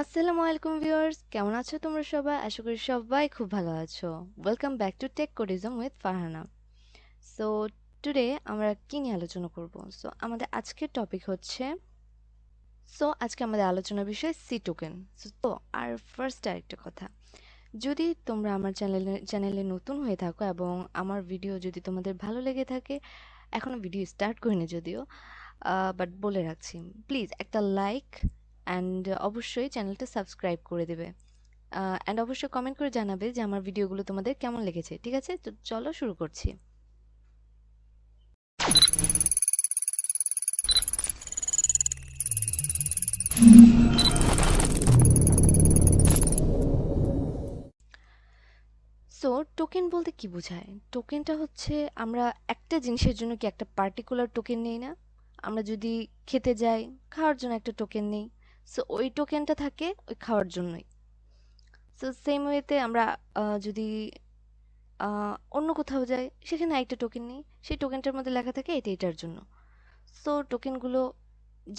আসসালামু আলাইকুম ভিউয়ার্স, কেমন আছো তোমরা সবাই? আশা করি সবাই খুব ভালো আছো। Welcome back to Tech Codism with Farhana. So today আমরা কি নিয়ে আলোচনা করব? আমাদের আজকের টপিক হচ্ছে আজকে আমাদের আলোচনার বিষয় সি টোকেন। আর ফার্স্ট আরেকটা কথা, যদি তোমরা আমার চ্যানেলে নতুন হয়ে থাকো এবং আমার ভিডিও যদি তোমাদের ভালো লেগে থাকে, এখনো ভিডিও স্টার্ট করিনি যদিও, বাট বলে রাখছি, প্লিজ একটা লাইক অ্যান্ড অবশ্যই চ্যানেলটা সাবস্ক্রাইব করে দেবে। অ্যান্ড অবশ্যই কমেন্ট করে জানাবে যে আমার ভিডিওগুলো তোমাদের কেমন লেগেছে। ঠিক আছে, তো চলো শুরু করছি। সো টোকেন বলতে কি বোঝায়? টোকেনটা হচ্ছে, আমরা একটা জিনিসের জন্য কি একটা পার্টিকুলার টোকেন নেই না? আমরা যদি খেতে যাই, খাওয়ার জন্য একটা টোকেন নেই। সো ওই টোকেনটা থাকে ওই খাওয়ার জন্যই। সো সেম ওয়েতে আমরা যদি অন্য কোথাও যাই, সেখানে একটা টোকেন নেই, সেই টোকেনটার মধ্যে লেখা থাকে এটা এটার জন্য। সো টোকেনগুলো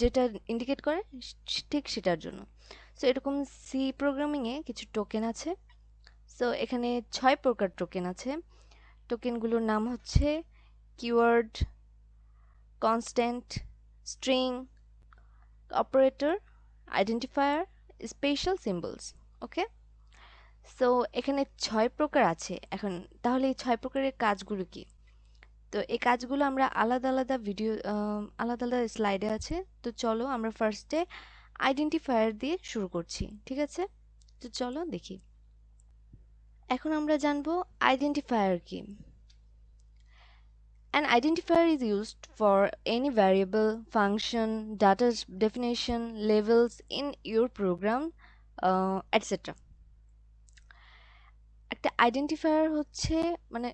যেটা ইন্ডিকেট করে ঠিক সেটার জন্য। সো এরকম সি প্রোগ্রামিংয়ে কিছু টোকেন আছে। সো এখানে 6 প্রকার টোকেন আছে। টোকেনগুলোর নাম হচ্ছে keyword, constant, string, operator, identifier, special symbols. Okay, so এখানে 6 প্রকার আছে। এখন তাহলে এই 6 প্রকারের কাজগুলো কি? তো এই কাজগুলো আমরা আলাদা আলাদা ভিডিও, আলাদা আলাদা স্লাইডে আছে। তো চলো আমরা ফার্স্টে আইডেন্টিফায়ার দিয়ে শুরু করছি, ঠিক আছে? তো চলো দেখি। এখন আমরা জানবো আইডেন্টিফায়ার কি। An identifier is used for any variable, function, data definition, levels in your program, etc. একটা আইডেন্টিফায়ার হচ্ছে, মানে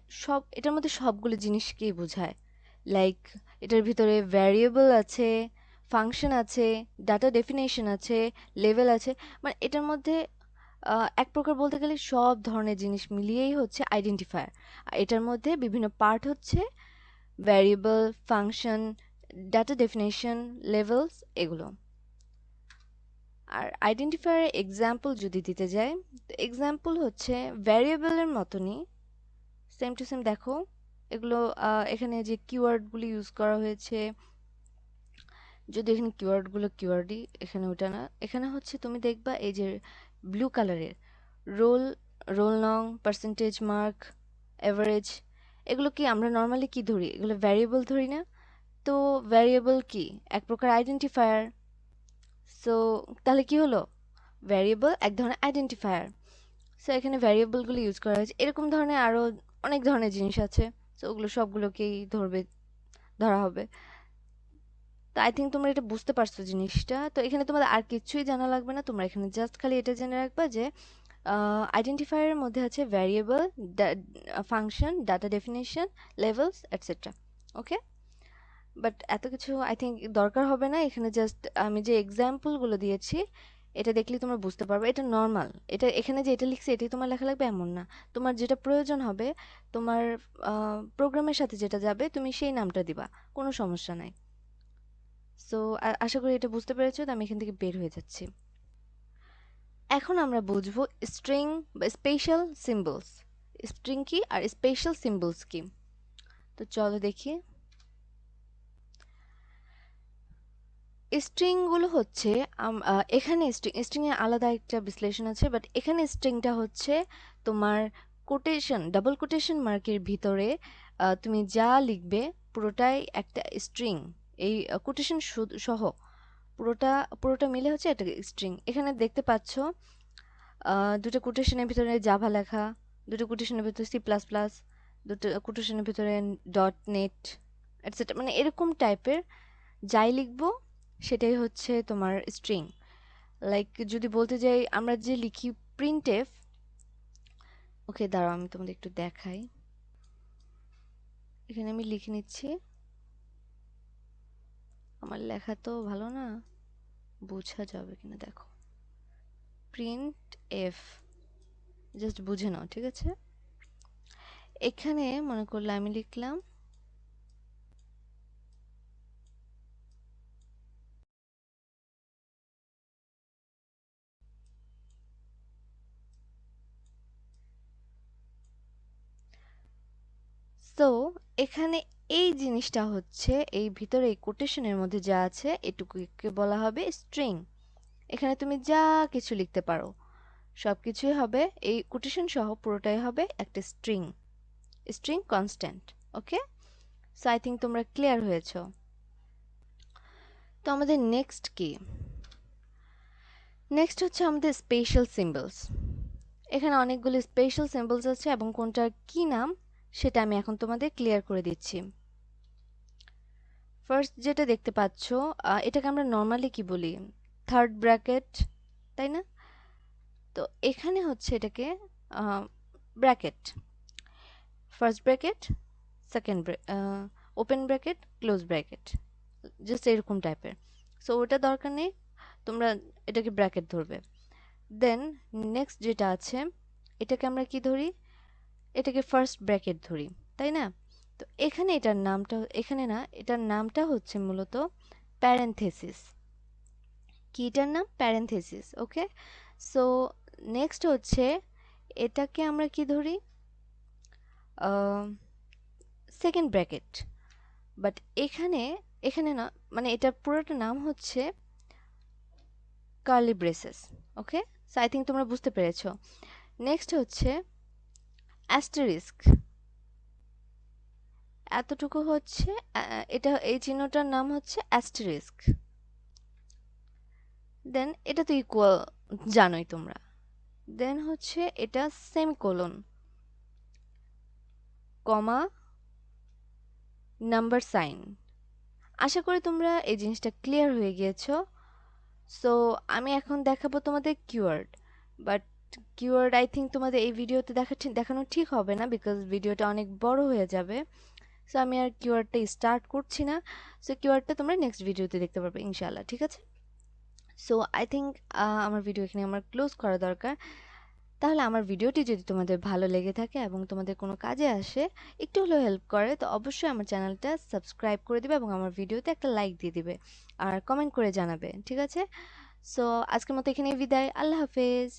এটার মধ্যে সবগুলো জিনিসকেই বোঝায়। লাইক এটার ভিতরে ভ্যারিয়েবল আছে, ফাংশন আছে, ডাটা ডেফিনেশন আছে, লেভেল আছে। মানে এটার মধ্যে এক প্রকার বলতে গেলে সব ধরনের জিনিস মিলিয়েই হচ্ছে আইডেন্টিফায়ার। এটার মধ্যে বিভিন্ন পার্ট হচ্ছে variable, function, data definition, levels, এগুলো। আর আইডেন্টিফায়ারের এক্সাম্পল যদি দিতে যাই, তো এক্সাম্পল হচ্ছে ভ্যারিয়েবলের মতনই সেম টু সেম। দেখো এগুলো, এখানে যে কিওয়ার্ডগুলো ইউজ করা হয়েছে, যদি এখানে কিওয়ার্ডগুলো কিওয়ার্ডই, এখানে ওটা না, এখানে হচ্ছে তুমি দেখবা এই যে ব্লু কালারের রোল, রোল নং, পার্সেন্টেজ মার্ক, এভারেজ, এগুলো কি আমরা নর্মালি কি ধরি? এগুলো ভ্যারিয়েবল ধরি না? তো ভ্যারিয়েবল কি এক প্রকার আইডেন্টিফায়ার। সো তাহলে কি হলো? ভ্যারিয়েবল এক ধরনের আইডেন্টিফায়ার। সো এখানে ভ্যারিয়েবলগুলো ইউজ করা হয়েছে। এরকম ধরনের আরো অনেক ধরনের জিনিস আছে। সো ওগুলো সবগুলোকেই ধরা হবে। তো আই থিঙ্ক তোমরা এটা বুঝতে পারছো জিনিসটা। তো এখানে তোমাদের আর কিছুই জানা লাগবে না, তোমরা এখানে জাস্ট খালি এটা জেনে রাখবা যে আইডেন্টিফায়ারের মধ্যে আছে variable, function, data definition, levels, etcetera. Okay, but এত কিছু আই থিঙ্ক দরকার হবে না। এখানে জাস্ট আমি যে এক্সাম্পলগুলো দিয়েছি এটা দেখলে তোমরা বুঝতে পারবে এটা নর্মাল। এটা এখানে যে এটা লিখছে এটাই তোমার লেখা লাগবে এমন না। তোমার যেটা প্রয়োজন হবে, তোমার প্রোগ্রামের সাথে যেটা যাবে তুমি সেই নামটা দিবা, কোনো সমস্যা নাই। সো আশা করি এটা বুঝতে পেরেছো। তো আমি এখান থেকে বের হয়ে যাচ্ছি। এখন আমরা বুঝবো স্ট্রিং বা স্পেশাল সিম্বলস। স্ট্রিং কি আর স্পেশাল সিম্বলস কি? তো চলো দেখি। স্ট্রিং গুলো হচ্ছে এখানে স্ট্রিং এর আলাদা একটা বিশ্লেষণ আছে, বাট এখানে স্ট্রিংটা হচ্ছে তোমার কোটেশন, ডাবল কোটেশন মার্কের ভিতরে তুমি যা লিখবে পুরোটাই একটা স্ট্রিং। এই কোটেশন সহ পুরোটা পুরোটা মিলে হচ্ছে একটা স্ট্রিং। এখানে দেখতে পাচ্ছ দুটো কোটেশনের ভিতরে জাভা লেখা, দুটো কোটেশনের ভিতরে সি প্লাস প্লাস, দুটো কোটেশনের ভিতরে ডট নেট, এটসেট্রা। মানে এরকম টাইপের যাই লিখবো সেটাই হচ্ছে তোমার স্ট্রিং। লাইক যদি বলতে যাই আমরা যে লিখি প্রিন্টএফ, ওকে দাঁড়াও আমি তোমাদের একটু দেখাই। এখানে আমি লিখে নিচ্ছি, আমার লেখা তো ভালো না, বোঝা যাবে কিনা দেখো। প্রিন্ট এফ, জাস্ট বুঝে নাও, ঠিক আছে? এখানে মনে করলে আমি লিখলাম সো এখানে এই জিনিসটা হচ্ছে এই ভিতরে এই কোটেশনের মধ্যে যা আছে এটুকুকে বলা হবে স্ট্রিং। এখানে তুমি যা কিছু লিখতে পারো, সবকিছুই হবে এই কোটেশন সহ পুরোটাই হবে একটা string, string constant. Okay, so I think তোমরা ক্লিয়ার হয়েছো। তো আমাদের নেক্সট কি? নেক্সট হচ্ছে আমাদের স্পেশাল সিম্বলস। এখানে অনেকগুলো স্পেশাল সিম্বলস আছে এবং কোনটার কি নাম সেটা আমি এখন তোমাদের ক্লিয়ার করে দিচ্ছি। ফার্স্ট যেটা দেখতে পাচ্ছ, এটাকে আমরা নর্মালি কি বলি, থার্ড ব্র্যাকেট, তাই না? তো এখানে হচ্ছে এটাকে bracket, first bracket, second open bracket, close bracket, just এরকম টাইপের। সো ওটা দরকার নেই, তোমরা এটাকে ব্র্যাকেট ধরবে। দেন নেক্সট যেটা আছে, এটাকে আমরা কি ধরি, এটাকে ফার্স্ট ব্র্যাকেট ধরি, তাই না? তো এখানে এটার নামটা, এখানে না, এটার নামটা হচ্ছে মূলত প্যারেনথেসিস। কি এটার নাম? প্যারেনথেসিস। ওকে, সো নেক্সট হচ্ছে এটাকে আমরা কি ধরি, সেকেন্ড ব্র্যাকেট। বাট এখানে, এখানে না, মানে এটার পুরোটা নাম হচ্ছে curly braces. Okay, so I think তোমরা বুঝতে পেরেছো। নেক্সট হচ্ছে অ্যাস্টেরিস্ক। এতটুকু হচ্ছে এটা, এই চিহ্নটার নাম হচ্ছে অ্যাস্টেরিস্ক। দেন এটা তো ইকুয়াল, জানোই তোমরা। দেন হচ্ছে এটা সেমিকোলন, কমা, নাম্বার সাইন। আশা করি তোমরা এই জিনিসটা ক্লিয়ার হয়ে গিয়েছো। সো আমি এখন দেখাবো তোমাদের keyword, but keyword I think তোমাদের এই ভিডিওতে দেখানো ঠিক হবে না, বিকজ ভিডিওটা অনেক বড় হয়ে যাবে। সো আমি আর কিওয়ার্ডটা স্টার্ট করছি না। সো কিওয়ার্ডটা তোমরা নেক্সট ভিডিওতে দেখতে পারবে ইনশাআল্লাহ, ঠিক আছে? সো আই থিঙ্ক আমার ভিডিও এখানে আমার ক্লোজ করা দরকার। তাহলে আমার ভিডিওটি যদি তোমাদের ভালো লেগে থাকে এবং তোমাদের কোনো কাজে আসে, একটু হলেও হেল্প করে, তো অবশ্যই আমার চ্যানেলটা সাবস্ক্রাইব করে দিবে এবং আমার ভিডিওতে একটা লাইক দিয়ে দিবে আর কমেন্ট করে জানাবে, ঠিক আছে? সো আজকের মতো এখানেই বিদায়। আল্লাহ হাফেজ।